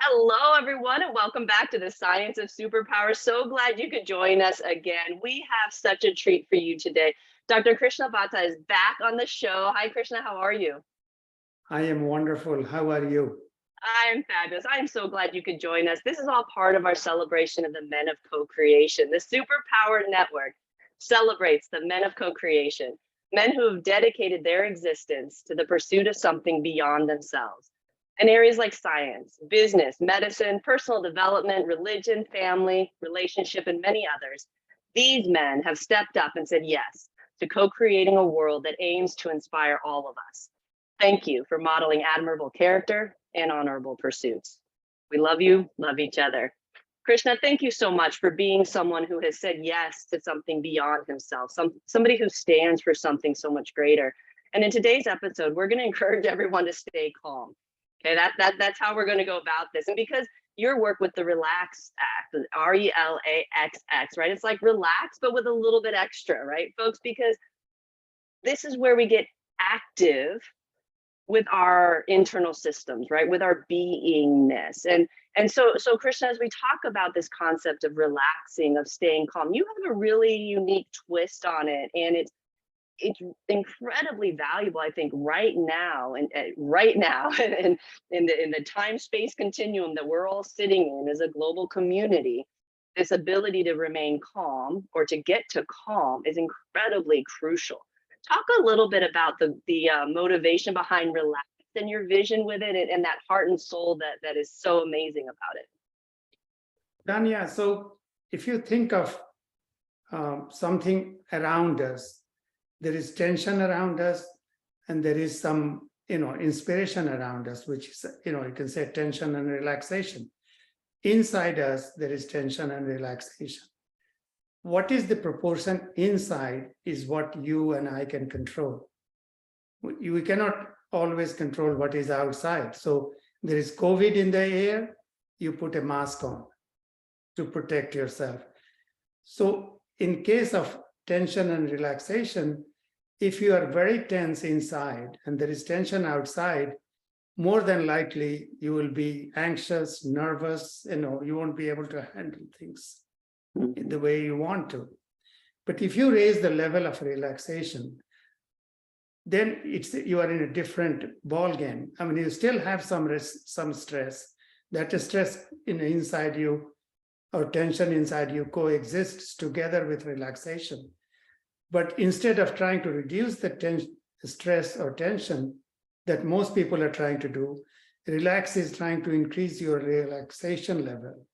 Hello, everyone, and welcome back to the Science of Superpowers. So glad you could join us again. We have such a treat for you today. Dr. Krishna Bhattaa is back on the show. Hi, Krishna. How are you? I am wonderful. How are you? I am fabulous. I am so glad you could join us. This is all part of our celebration of the men of co-creation. The Superpower Network celebrates the men of co-creation, men who have dedicated their existence to the pursuit of something beyond themselves. In areas like science, business, medicine, personal development, religion, family, relationship, and many others, these men have stepped up and said yes to co-creating a world that aims to inspire all of us. Thank you for modeling admirable character and honorable pursuits. We love you, love each other. Krishna, thank you so much for being someone who has said yes to something beyond himself, somebody who stands for something so much greater. And in today's episode, we're going to encourage everyone to stay calm. Okay, that's how we're going to go about this. And because your work with the Relaxx Act, RELAXX, right? It's like relax, but with a little bit extra, right, folks? Because this is where we get active with our internal systems, right? With our beingness. And so Krishna, as we talk about this concept of relaxing, of staying calm, you have a really unique twist on it. And it's incredibly valuable, I think, right now and in the time-space continuum that we're all sitting in as a global community. This ability to remain calm or to get to calm is incredibly crucial. Talk a little bit about the motivation behind Relaxx and your vision with it, and that heart and soul that is so amazing about it. Tonya, so if you think of something around us, there is tension around us, and there is some, inspiration around us, which is, you can say tension and relaxation. Inside us, there is tension and relaxation. What is the proportion inside is what you and I can control. We cannot always control what is outside. So there is COVID in the air, you put a mask on to protect yourself. So in case of tension and relaxation, if you are very tense inside and there is tension outside, more than likely you will be anxious, nervous, you won't be able to handle things in the way you want to. But if you raise the level of relaxation, then you are in a different ball game. I mean, you still have some stress. That stress inside you or tension inside you coexists together with relaxation. But instead of trying to reduce the stress or tension that most people are trying to do, Relaxx is trying to increase your relaxation level.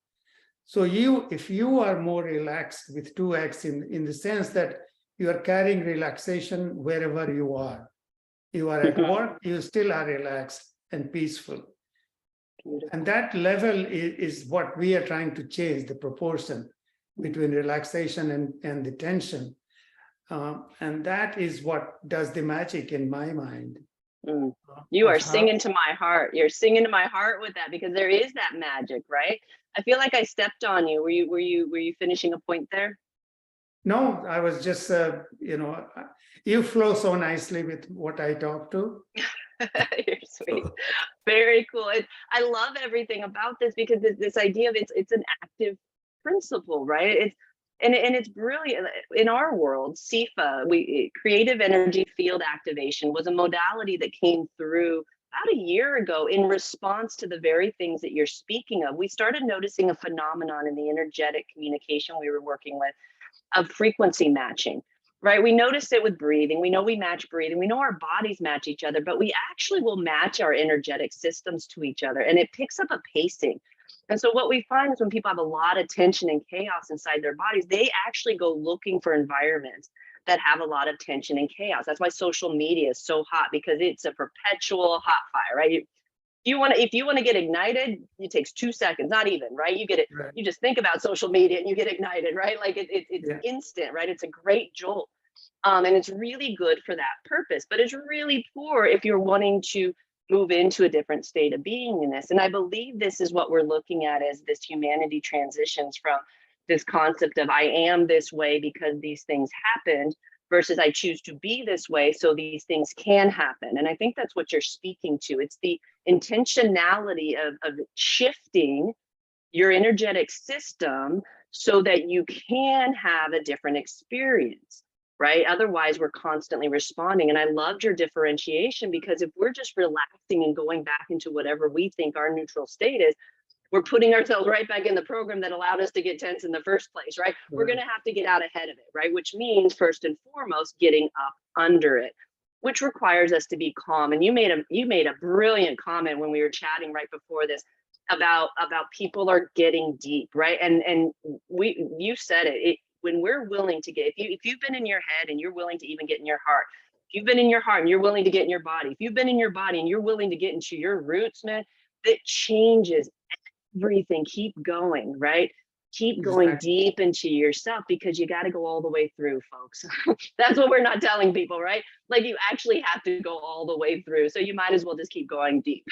So if you are more relaxed with 2x in the sense that you are carrying relaxation wherever you are. You are at work, you still are relaxed and peaceful. Beautiful. And that level is what we are trying to change, the proportion between relaxation and the tension. And that is what does the magic in my mind. You are singing to my heart. You're singing to my heart with that, because there is that magic, right? I feel like I stepped on you. Were you finishing a point there? No, I was just, you flow so nicely with what I talk to. You're sweet. Very cool. I love everything about this, because this idea of it's an active principle, right? And it's brilliant. In our world, CEFA, creative energy field activation, was a modality that came through about a year ago in response to the very things that you're speaking of. We started noticing a phenomenon in the energetic communication we were working with of frequency matching, right? We noticed it with breathing. We know we match breathing. We know our bodies match each other, but we actually will match our energetic systems to each other, and it picks up a pacing. And so what we find is when people have a lot of tension and chaos inside their bodies, they actually go looking for environments that have a lot of tension and chaos. That's why social media is so hot, because it's a perpetual hot fire, right? If you want to get ignited, it takes 2 seconds, not even, right? You get it. Right. You just think about social media and you get ignited, right? Like it's instant, right? It's a great jolt. And it's really good for that purpose, but it's really poor if you're wanting to move into a different state of beingness. And I believe this is what we're looking at as this humanity transitions from this concept of I am this way because these things happened, versus I choose to be this way so these things can happen. And I think that's what you're speaking to. It's the intentionality of shifting your energetic system so that you can have a different experience, right? Otherwise, we're constantly responding. And I loved your differentiation, because if we're just relaxing and going back into whatever we think our neutral state is, we're putting ourselves right back in the program that allowed us to get tense in the first place, right? We're going to have to get out ahead of it, right? Which means, first and foremost, getting up under it, which requires us to be calm. And you made a brilliant comment when we were chatting right before this about people are getting deep, right? And you said it, when we're willing to get, if you've been in your head and you're willing to even get in your heart, if you've been in your heart and you're willing to get in your body, if you've been in your body and you're willing to get into your roots, man, that changes everything. Keep going, right? Keep going deep into yourself, because you got to go all the way through, folks. That's what we're not telling people, right? Like, you actually have to go all the way through. So you might as well just keep going deep.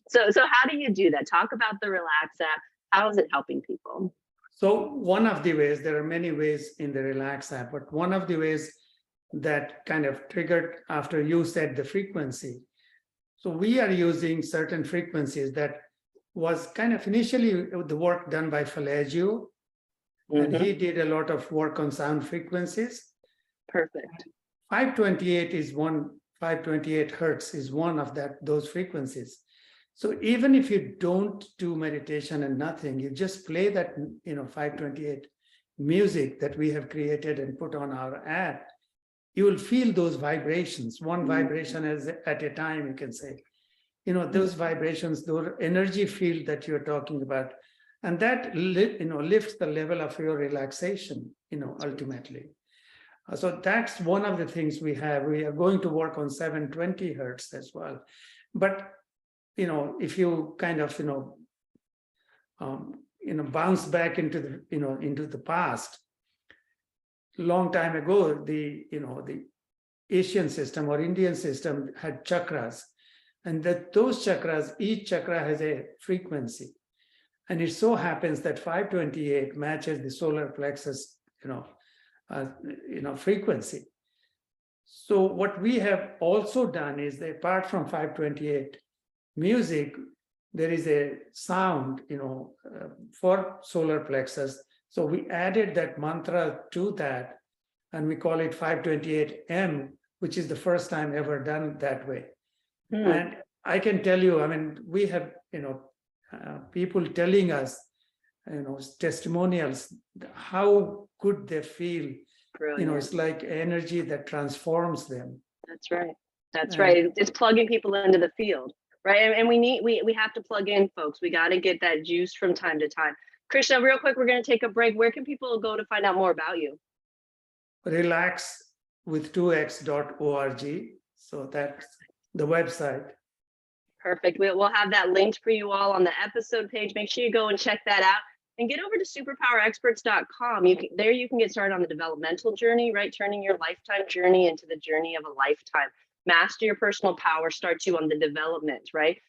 So how do you do that? Talk about the Relaxx app. How is it helping people? So one of the ways, there are many ways in the Relaxx app, but one of the ways that kind of triggered after you said the frequency. So we are using certain frequencies that was kind of initially the work done by Falagio, and he did a lot of work on sound frequencies. Perfect. 528 hertz is one of those frequencies. So even if you don't do meditation and nothing, you just play that 528 music that we have created and put on our app, you will feel those vibrations, one vibration at a time, you can say. Those vibrations, those energy field that you're talking about, and that lifts the level of your relaxation, ultimately. So that's one of the things we have. We are going to work on 720 hertz as well. But if you kind of bounce back into the past, long time ago, the Asian system or Indian system had chakras. And that those chakras, each chakra has a frequency. And it so happens that 528 matches the solar plexus, frequency. So what we have also done is that apart from 528 music, there is a sound, for solar plexus. So we added that mantra to that, and we call it 528M, which is the first time ever done that way. And I can tell you, we have, people telling us, testimonials, how good they feel. Brilliant. It's like energy that transforms them. That's right. That's right. It's plugging people into the field, right? And we have to plug in, folks. We got to get that juice from time to time. Krishna, real quick, we're going to take a break. Where can people go to find out more about you? Relaxx with 2x.org. So that's the website. Perfect. We'll have that linked for you all on the episode page. Make sure you go and check that out, and get over to superpowerexperts.com. There you can get started on the developmental journey, right? Turning your lifetime journey into the journey of a lifetime. Master your personal power starts you on the development, right?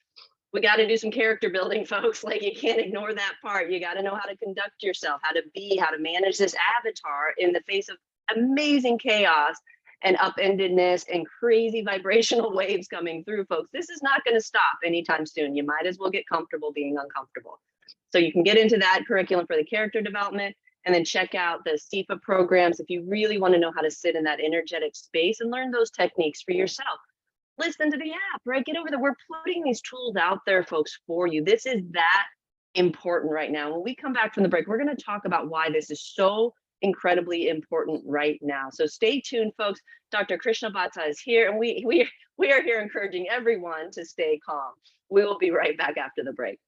We got to do some character building, folks. Like, you can't ignore that part. You got to know how to conduct yourself, how to manage this avatar in the face of amazing chaos and upendedness and crazy vibrational waves coming through, folks. This is not going to stop anytime soon. You might as well get comfortable being uncomfortable. So you can get into that curriculum for the character development, and then check out the SIFA programs if you really want to know how to sit in that energetic space and learn those techniques for yourself. Listen to the app, right? Get over there. We're putting these tools out there, folks, for you. This is that important right now. When we come back from the break, we're going to talk about why this is so incredibly important right now. So stay tuned, folks. Dr. Krishna Bhattaa is here, and we are here encouraging everyone to stay calm. We will be right back after the break.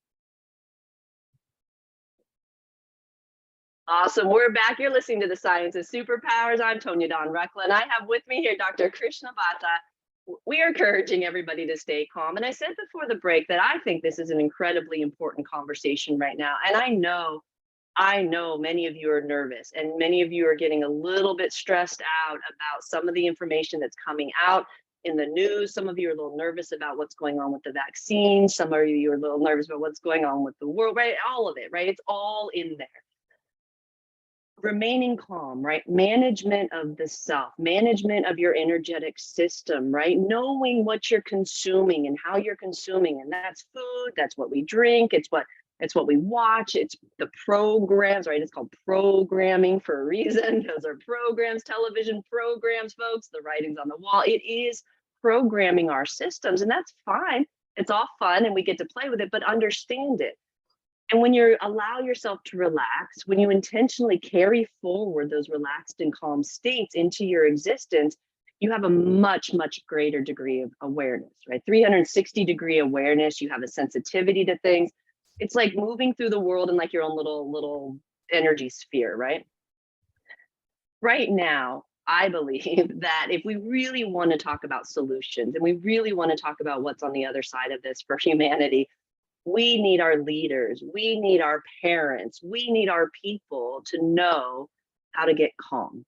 Awesome. We're back. You're listening to the Science of Superpowers. I'm Tonya Dawn Recla, and I have with me here Dr. Krishna Bhattaa. We are encouraging everybody to stay calm. And I said before the break that I think this is an incredibly important conversation right now. And I know many of you are nervous, and many of you are getting a little bit stressed out about some of the information that's coming out in the news. Some of you are a little nervous about what's going on with the vaccine. Some of you are a little nervous about what's going on with the world, right? All of it, right? It's all in there. remaining calm, right? Management of the self, management of your energetic system, right? Knowing what you're consuming and how you're consuming. And that's food, that's what we drink, it's what we watch, it's the programs, right? It's called programming for a reason. Those are programs, television programs, folks, the writings on the wall. It is programming our systems, and that's fine. It's all fun and we get to play with it, but understand it. And when you allow yourself to relax, when you intentionally carry forward those relaxed and calm states into your existence, you have a much, much greater degree of awareness, right? 360-degree awareness. You have a sensitivity to things. It's like moving through the world in like your own little energy sphere, right? Right now, I believe that if we really want to talk about solutions and we really want to talk about what's on the other side of this for humanity, we need our leaders, we need our parents, we need our people to know how to get calm,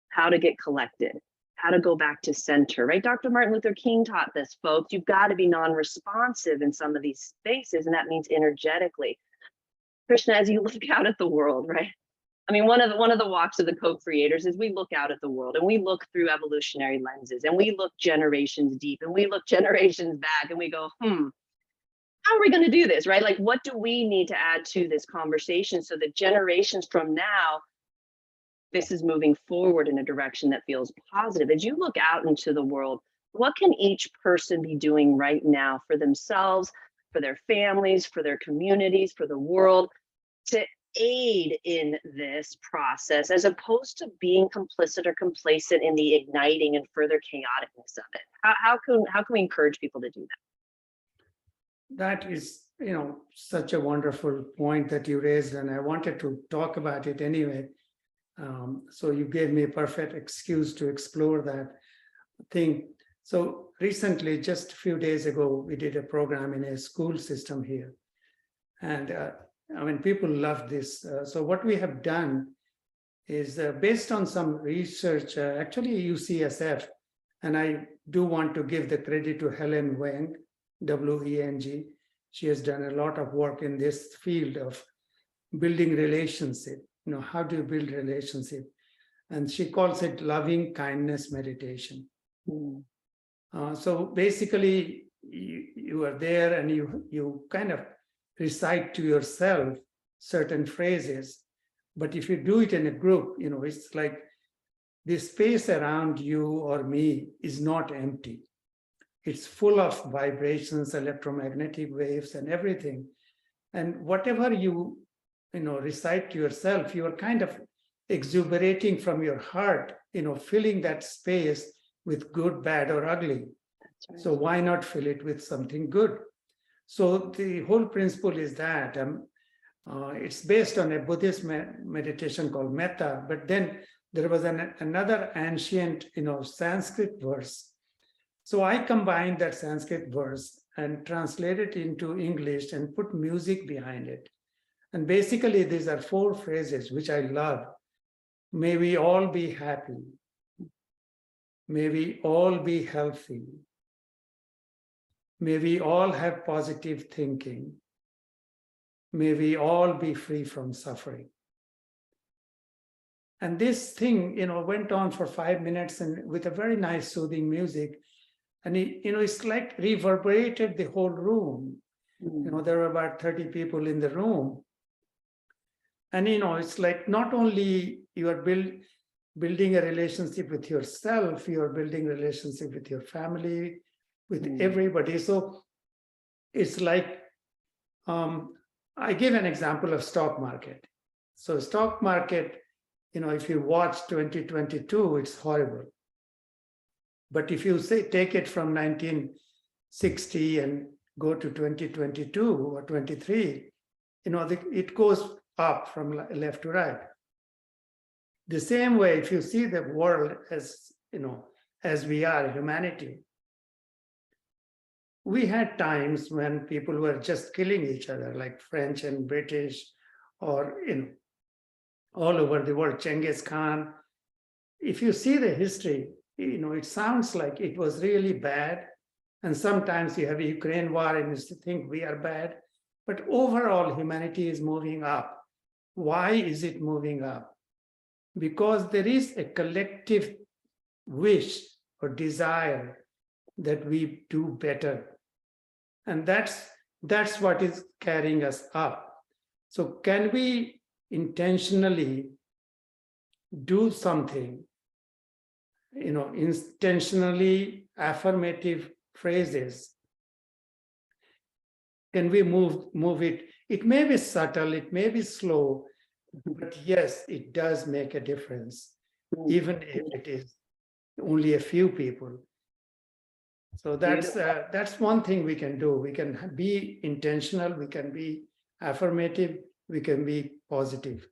how to get collected, how to go back to center, right? Dr. Martin Luther King taught this, folks. You've got to be non-responsive in some of these spaces, and that means energetically. Krishna, as you look out at the world, right? I mean, one of the walks of the co-creators is we look out at the world and we look through evolutionary lenses and we look generations deep and we look generations back and we go, how are we going to do this, right? Like, what do we need to add to this conversation so that generations from now, this is moving forward in a direction that feels positive? As you look out into the world, what can each person be doing right now for themselves, for their families, for their communities, for the world, to aid in this process, as opposed to being complicit or complacent in the igniting and further chaoticness of it? How can we encourage people to do that? That is, such a wonderful point that you raised, and I wanted to talk about it anyway. So you gave me a perfect excuse to explore that thing. So recently, just a few days ago, we did a program in a school system here. And people love this. So what we have done is based on some research, actually UCSF, and I do want to give the credit to Helen Weng, W-E-N-G. She has done a lot of work in this field of building relationship. How do you build relationship? And she calls it loving kindness meditation. So basically, you are there and you kind of recite to yourself certain phrases. But if you do it in a group, it's like the space around you or me is not empty. It's full of vibrations, electromagnetic waves, and everything. And whatever you recite to yourself, you are kind of exuberating from your heart, filling that space with good, bad, or ugly. Right. So why not fill it with something good? So the whole principle is that it's based on a Buddhist meditation called metta, but then there was another ancient, Sanskrit verse. So I combined that Sanskrit verse and translated it into English and put music behind it. And basically, these are 4 phrases, which I love. May we all be happy. May we all be healthy. May we all have positive thinking. May we all be free from suffering. And this thing, went on for 5 minutes and with a very nice soothing music. And it's like reverberated the whole room. There were about 30 people in the room. And, it's like not only you are building a relationship with yourself, you are building a relationship with your family, with everybody. So it's like, I give an example of stock market. So stock market, if you watch 2022, it's horrible. But if you take it from 1960 and go to 2022 or 23, it goes up from left to right. The same way, if you see the world as we are, humanity, we had times when people were just killing each other, like French and British, or all over the world, Genghis Khan. If you see the history, it sounds like it was really bad. And sometimes you have a Ukraine war and you think we are bad. But overall, humanity is moving up. Why is it moving up? because there is a collective wish or desire that we do better. And that's what is carrying us up. So can we intentionally do something, intentionally affirmative phrases? Can we move it? It may be subtle, it may be slow, but yes, it does make a difference, even if it is only a few people. So that's one thing we can do. We can be intentional, we can be affirmative, we can be positive.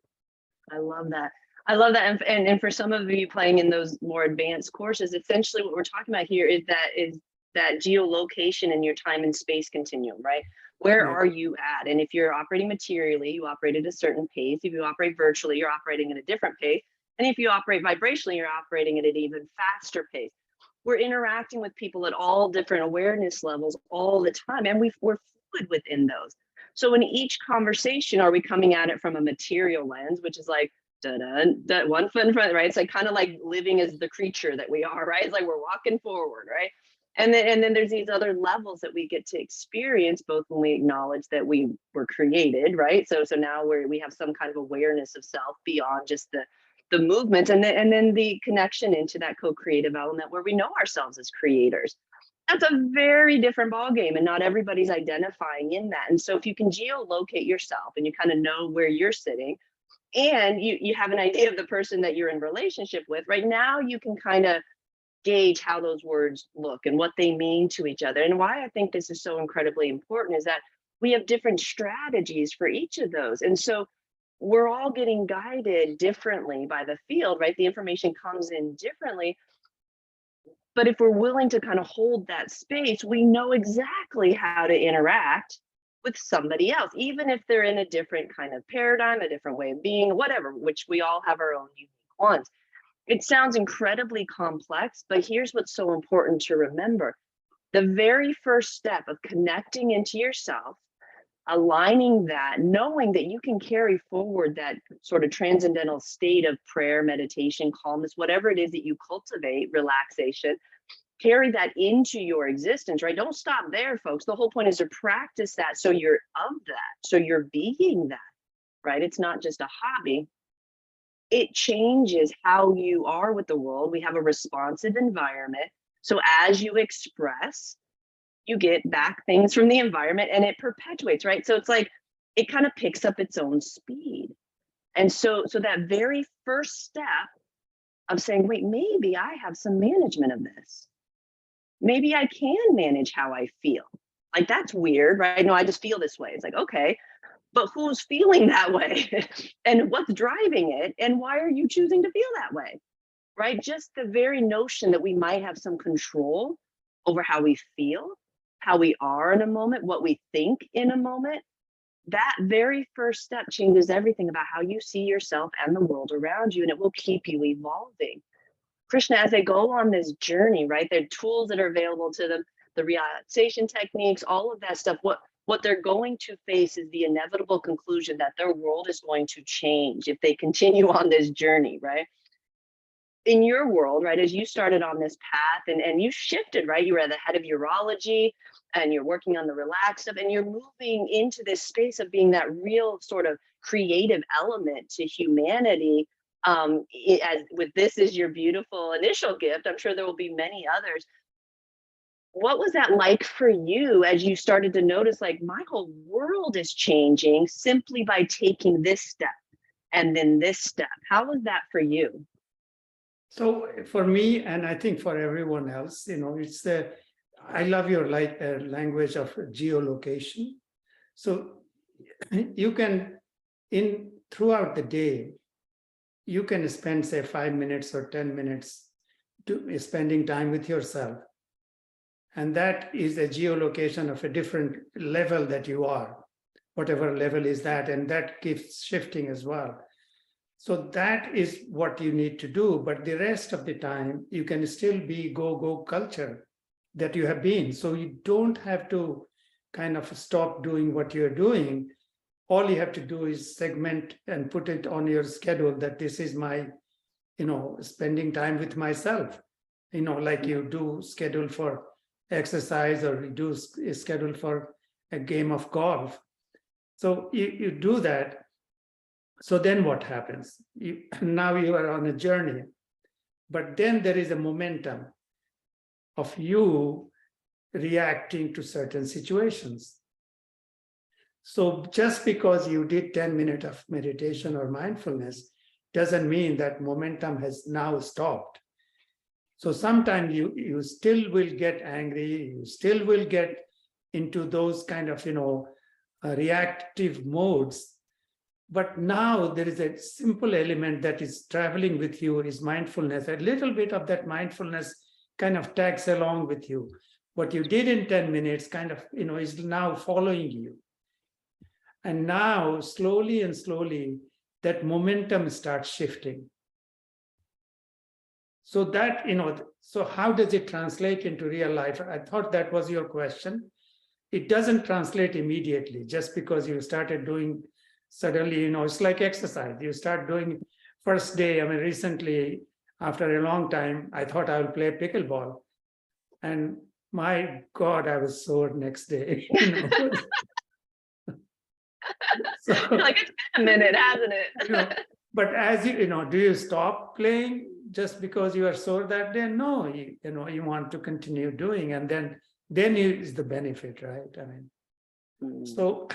I love that. I love that. And for some of you playing in those more advanced courses, essentially what we're talking about here is that geolocation in your time and space continuum, right? Where Yeah. are you at? And if you're operating materially, you operate at a certain pace. If you operate virtually, you're operating at a different pace. And if you operate vibrationally, you're operating at an even faster pace. We're interacting with people at all different awareness levels all the time, and we're fluid within those. So in each conversation, are we coming at it from a material lens, which is like, da-da, one foot in front, right? It's like kind of like living as the creature that we are, right? It's like we're walking forward, right? And then there's these other levels that we get to experience, both when we acknowledge that we were created, right? So now we have some kind of awareness of self beyond just the movement, and then the connection into that co-creative element where we know ourselves as creators. That's a very different ballgame, and not everybody's identifying in that. And so if you can geolocate yourself and you kind of know where you're sitting, and you have an idea of the person that you're in relationship with, right now you can kind of gauge how those words look and what they mean to each other. And why I think this is so incredibly important is that we have different strategies for each of those. And so we're all getting guided differently by the field, right? The information comes in differently. But if we're willing to kind of hold that space, we know exactly how to interact with somebody else, even if they're in a different kind of paradigm, a different way of being, whatever, which we all have our own unique ones. It sounds incredibly complex, but here's what's so important to remember. The very first step of connecting into yourself, aligning that, knowing that you can carry forward that sort of transcendental state of prayer, meditation, calmness, whatever it is that you cultivate, relaxation, carry that into your existence, right? Don't stop there, folks. The whole point is to practice that so you're of that, so you're being that, right? It's not just a hobby. It changes how you are with the world. We have a responsive environment. So as you express, you get back things from the environment, and it perpetuates, right? So it's like, it kind of picks up its own speed. And so that very first step of saying, wait, maybe I have some management of this. Maybe I can manage how I feel. Like, that's weird, right? No, I just feel this way. It's like, okay, but who's feeling that way? And what's driving it? And why are you choosing to feel that way? Right? Just the very notion that we might have some control over how we feel, how we are in a moment, what we think in a moment, that very first step changes everything about how you see yourself and the world around you, and it will keep you evolving. Krishna, as they go on this journey, right, there are tools that are available to them, the relaxation techniques, all of that stuff. What they're going to face is the inevitable conclusion that their world is going to change if they continue on this journey, right? In your world, right, as you started on this path and you shifted, right, you were at the head of urology and you're working on the Relaxx stuff, and you're moving into this space of being that real sort of creative element to humanity. As with this is your beautiful initial gift, I'm sure there will be many others. What was that like for you as you started to notice, like, my whole world is changing simply by taking this step and then this step? How was that for you? So for me, and I think for everyone else, it's I love your language of geolocation. So you can, throughout the day, you can spend, say, 5 minutes or 10 minutes spending time with yourself. And that is a geolocation of a different level that you are, whatever level is that, and that keeps shifting as well. So that is what you need to do. But the rest of the time, you can still be go culture that you have been. So you don't have to kind of stop doing what you're doing. All you have to do is segment and put it on your schedule that this is my spending time with myself, like you do schedule for exercise or you do schedule for a game of golf. So you do that. So then what happens? Now you are on a journey, but then there is a momentum of you reacting to certain situations. So just because you did 10 minutes of meditation or mindfulness doesn't mean that momentum has now stopped. So sometimes you still will get angry, you still will get into those kind of, reactive modes. But now there is a simple element that is traveling with you is mindfulness. A little bit of that mindfulness kind of tags along with you. What you did in 10 minutes kind of, is now following you. And now slowly and slowly, that momentum starts shifting. So that, so how does it translate into real life? I thought that was your question. It doesn't translate immediately just because you started doing suddenly, it's like exercise. You start doing first day. I mean, recently, after a long time, I thought I would play pickleball. And my God, I was sore next day. So, like, it's been a minute, hasn't it? But as do you stop playing just because you are sore that day? No, you want to continue doing, and then is the benefit, right? I mean, so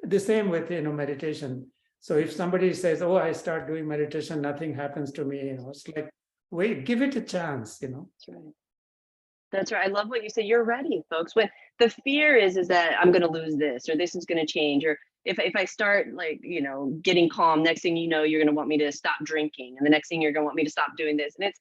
the same with meditation. So if somebody says, "Oh, I start doing meditation, nothing happens to me," it's like, wait, give it a chance. That's right. That's right. I love what you say. You're ready, folks. When the fear is that I'm going to lose this, or this is going to change, or if I start getting calm, next thing you know, you're going to want me to stop drinking, and the next thing you're going to want me to stop doing this, and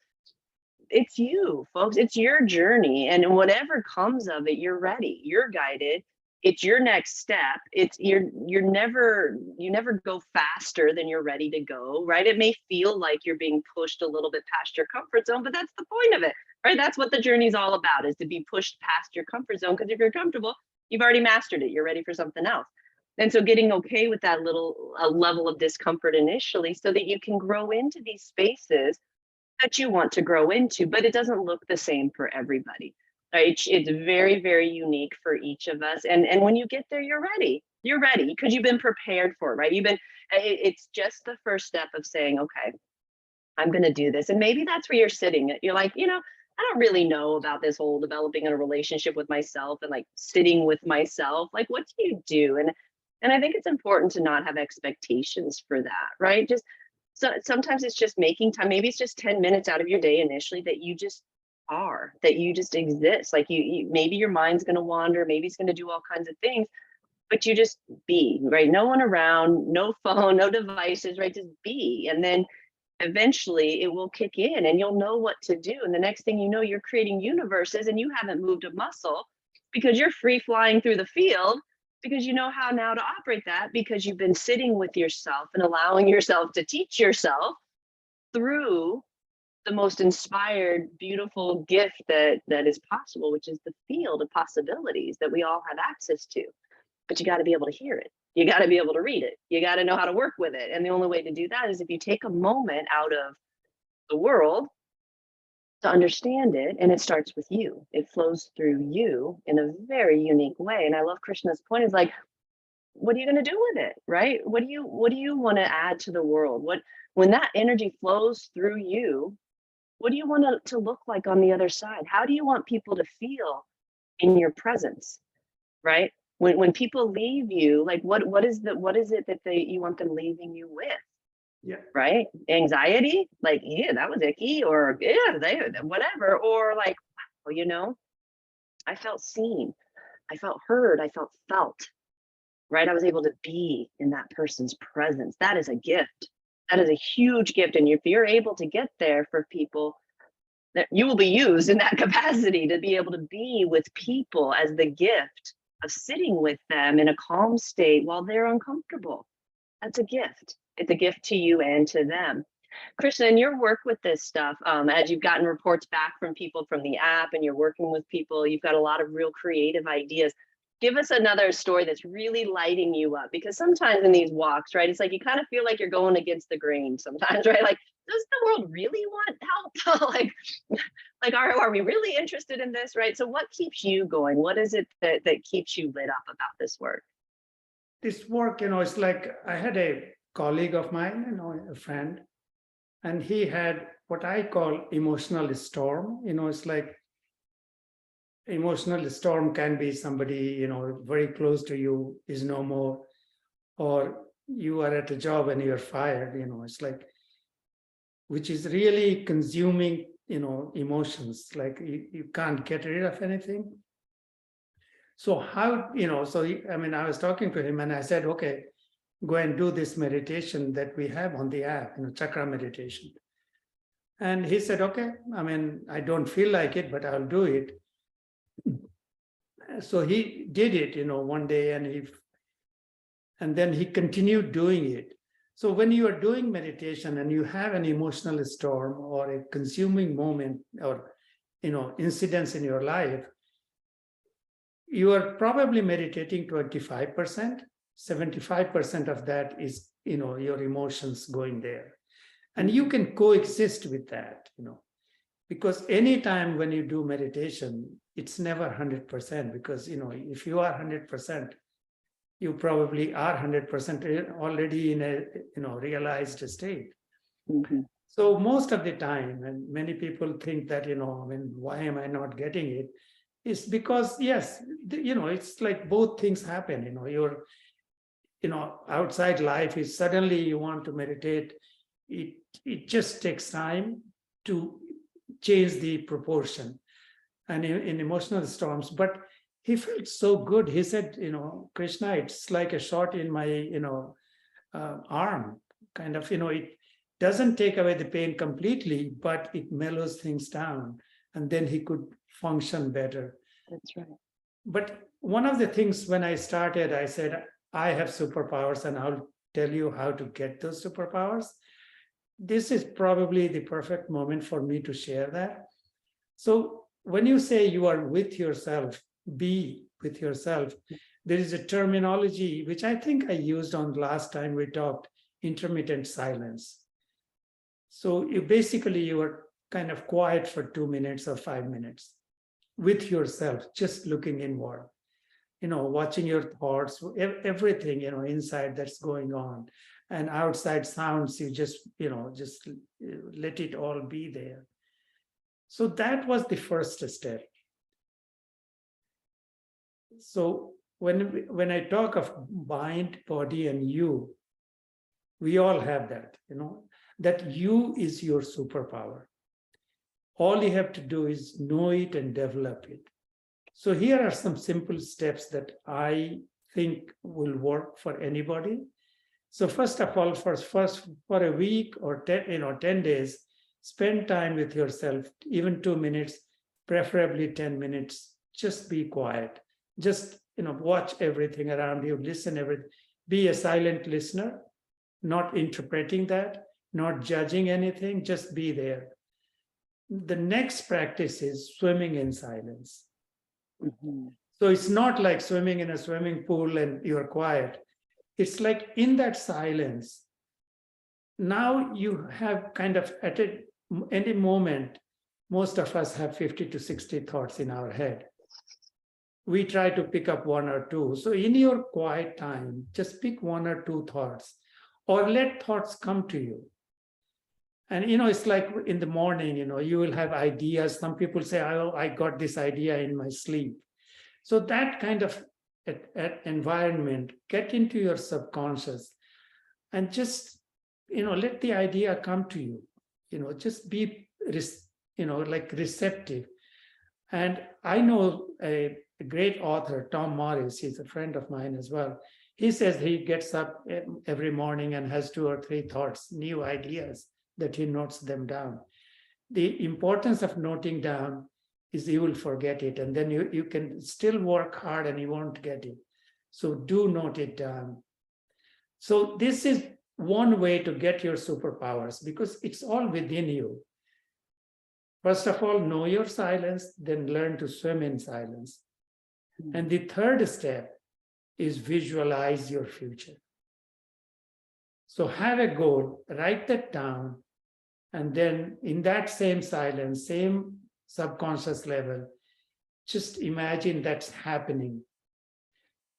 it's you, folks. It's your journey, and whatever comes of it, you're ready. You're guided. It's your next step. It's you never go faster than you're ready to go, right? It may feel like you're being pushed a little bit past your comfort zone, but that's the point of it, right? That's what the journey is all about, is to be pushed past your comfort zone, because if you're comfortable, you've already mastered it. You're ready for something else. And so getting okay with that little level of discomfort initially, so that you can grow into these spaces that you want to grow into, but it doesn't look the same for everybody. Right? It's very, very unique for each of us. And when you get there, you're ready. You're ready because you've been prepared for it, right? It's just the first step of saying, okay, I'm going to do this. And maybe that's where you're sitting. You're like, I don't really know about this whole developing a relationship with myself and like sitting with myself. Like, what do you do? And I think it's important to not have expectations for that, right? So sometimes it's just making time. Maybe it's just 10 minutes out of your day initially that you just are, that you just exist. Like you maybe your mind's going to wander, maybe it's going to do all kinds of things, but you just be, right? No one around, no phone, no devices, right? Just be. And then eventually it will kick in and you'll know what to do. And the next thing you know, you're creating universes and you haven't moved a muscle because you're free flying through the field, because you know how now to operate that, because you've been sitting with yourself and allowing yourself to teach yourself through the most inspired, beautiful gift that is possible, which is the field of possibilities that we all have access to. But you got to be able to hear it. You got to be able to read it. You got to know how to work with it. And the only way to do that is if you take a moment out of the world to understand it, and it starts with you. It flows through you in a very unique way. And I love Krishna's point is like, what are you going to do with it, right? What do you want to add to the world? When that energy flows through you, what do you want it to look like on the other side? How do you want people to feel in your presence, right? When people leave you, like what is it that you want them leaving you with? Yeah. Right? Anxiety, like, yeah, that was icky, or yeah, whatever, or like, wow, I felt seen, I felt heard, I felt, right? I was able to be in that person's presence. That is a gift. That is a huge gift. And if you're able to get there for people, that you will be used in that capacity to be able to be with people as the gift of sitting with them in a calm state while they're uncomfortable. That's a gift. It's a gift to you and to them. Krishna, in your work with this stuff, as you've gotten reports back from people from the app and you're working with people, you've got a lot of real creative ideas. give us another story that's really lighting you up, because sometimes in these walks, right, it's like you kind of feel like you're going against the grain sometimes, right? Like, does the world really want help? like are we really interested in this, right? So what keeps you going? What is it that keeps you lit up about this work? This work, it's like I had a colleague of mine, a friend, and he had what I call emotional storm. It's like emotional storm can be somebody, very close to you is no more, or you are at a job and you're fired, it's like, which is really consuming, emotions, like you can't get rid of anything. So how, I was talking to him and I said, okay, go and do this meditation that we have on the app, chakra meditation. And he said, okay, I don't feel like it, but I'll do it. So he did it, one day, and then he continued doing it. So when you are doing meditation and you have an emotional storm or a consuming moment or, incidents in your life, you are probably meditating 25%, 75% of that is, your emotions going there. And you can coexist with that, because anytime when you do meditation, it's never 100%, because, if you are 100%, you probably are 100% already in a, realized state. Mm-hmm. So most of the time, and many people think that, why am I not getting it? It's because, yes, it's like both things happen, you're, outside life is suddenly you want to meditate. It just takes time to change the proportion and in emotional storms. But he felt so good. He said, Krishna, it's like a shot in my, arm, kind of, it doesn't take away the pain completely, but it mellows things down. And then he could function better. That's right. But one of the things when I started, I said, I have superpowers and I'll tell you how to get those superpowers. This is probably the perfect moment for me to share that. So when you say you are with yourself, be with yourself, there is a terminology which I think I used on last time we talked, intermittent silence. So you are kind of quiet for 2 minutes or 5 minutes with yourself, just looking inward, watching your thoughts, everything, inside that's going on, and outside sounds, you just let it all be there. So that was the first step. So when I talk of mind, body, and you, we all have that, that you is your superpower. All you have to do is know it and develop it. So here are some simple steps that I think will work for anybody. So first of all, first for a week or 10 days, spend time with yourself, even 2 minutes, preferably 10 minutes. Just be quiet. Just watch everything around you, listen everything. Be a silent listener, not interpreting that, not judging anything, just be there. The next practice is swimming in silence. Mm-hmm. So it's not like swimming in a swimming pool and you're quiet. It's like in that silence, now you have kind of at any moment, most of us have 50 to 60 thoughts in our head. We try to pick up 1 or 2. So in your quiet time, just pick 1 or 2 thoughts, or let thoughts come to you. And, it's like in the morning, you will have ideas. Some people say, oh, I got this idea in my sleep. So that kind of environment, get into your subconscious and just, let the idea come to you, just be, like receptive. And I know a great author, Tom Morris, he's a friend of mine as well. He says he gets up every morning and has 2 or 3 thoughts, new ideas, that he notes them down. The importance of noting down is you will forget it, and then you can still work hard and you won't get it. So do note it down. So this is one way to get your superpowers, because it's all within you. First of all, know your silence, then learn to swim in silence. And the third step is visualize your future. So have a goal, write that down, and then in that same silence, same subconscious level, just imagine that's happening.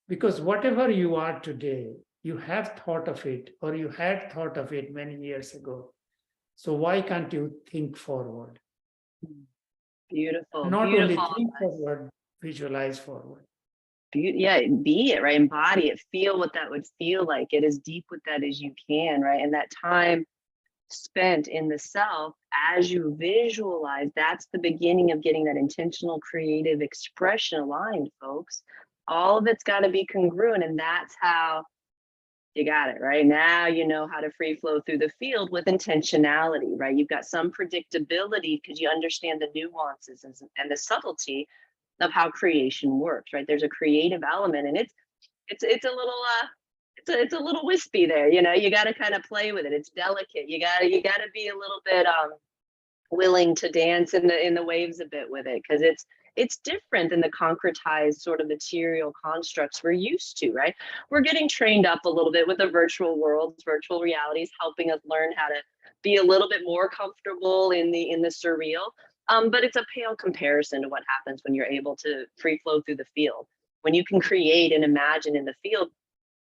Because whatever you are today, you have thought of it, or you had thought of it many years ago. So why can't you think forward? Beautiful. Not Beautiful. only think forward, visualize forward. Yeah, be it, right? Embody it. Feel what that would feel like. Get as deep with that as you can, right? And that time spent in the self, as you visualize, that's the beginning of getting that intentional creative expression aligned, folks. All of it's got to be congruent, and that's how you got it. Right now, you know how to free flow through the field with intentionality, right? You've got some predictability because you understand the nuances and the subtlety of how creation works, right? There's a creative element, and it's a little it's a little wispy there, you know. You got to kind of play with it. It's delicate. You got to be a little bit willing to dance in the waves a bit with it, because it's different than the concretized sort of material constructs we're used to, right? We're getting trained up a little bit with the virtual worlds, virtual realities, helping us learn how to be a little bit more comfortable in the surreal. But it's a pale comparison to what happens when you're able to free flow through the field. When you can create and imagine in the field,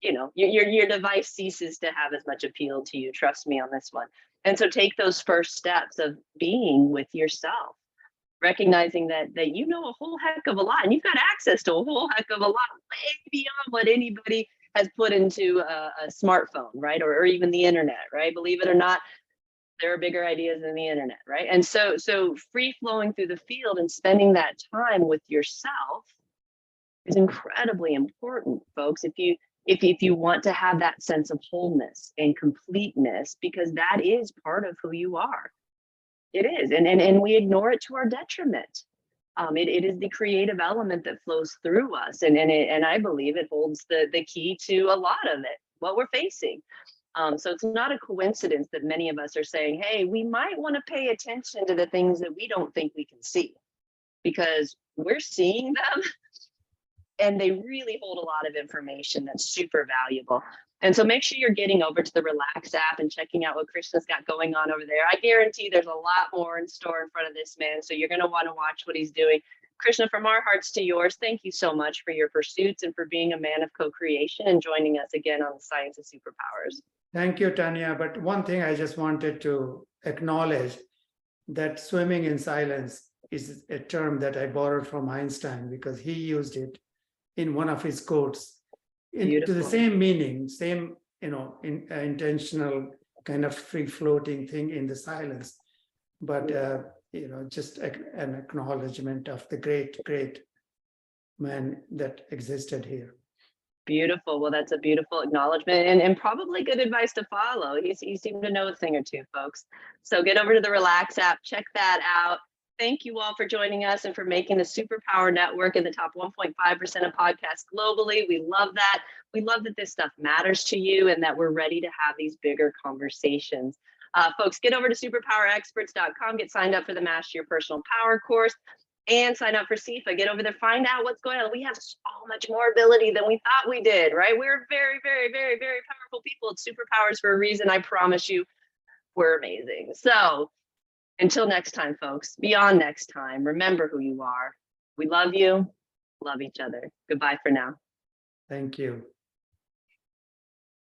you know, your device ceases to have as much appeal to you. Trust me on this one. And so take those first steps of being with yourself, recognizing that you know a whole heck of a lot, and you've got access to a whole heck of a lot, way beyond what anybody has put into a smartphone, right? Or even the internet, right? Believe it or not, there are bigger ideas than the internet, right? And so free flowing through the field and spending that time with yourself is incredibly important, folks. If you want to have that sense of wholeness and completeness, because that is part of who you are. It is, and we ignore it to our detriment. It is the creative element that flows through us, and I believe it holds the key to a lot of it, what we're facing. So it's not a coincidence that many of us are saying, hey, we might want to pay attention to the things that we don't think we can see, because we're seeing them and they really hold a lot of information that's super valuable. And so make sure you're getting over to the Relaxx app and checking out what Krishna's got going on over there. I guarantee there's a lot more in store in front of this man, so you're going to want to watch what he's doing. Krishna, from our hearts to yours, thank you so much for your pursuits and for being a man of co-creation and joining us again on the Science of Superpowers. Thank you, Tonya. But one thing I just wanted to acknowledge, that swimming in silence is a term that I borrowed from Einstein, because he used it in one of his quotes to the same meaning, same, intentional kind of free floating thing in the silence. But, just an acknowledgement of the great, great man that existed here. Beautiful. Well, that's a beautiful acknowledgement and probably good advice to follow. He seemed to know a thing or two, folks. So get over to the Relaxx app, check that out. Thank you all for joining us and for making the Superpower Network in the top 1.5% of podcasts globally. We love that. We love that this stuff matters to you and that we're ready to have these bigger conversations. Folks, get over to superpowerexperts.com, get signed up for the Master Your Personal Power course, and sign up for CIFA. Get over there, find out what's going on. We have so much more ability than we thought we did, right? We're very, very, very, very powerful people. It's superpowers for a reason. I promise you, we're amazing. So until next time, folks, beyond next time, remember who you are. We love you, love each other. Goodbye for now. Thank you.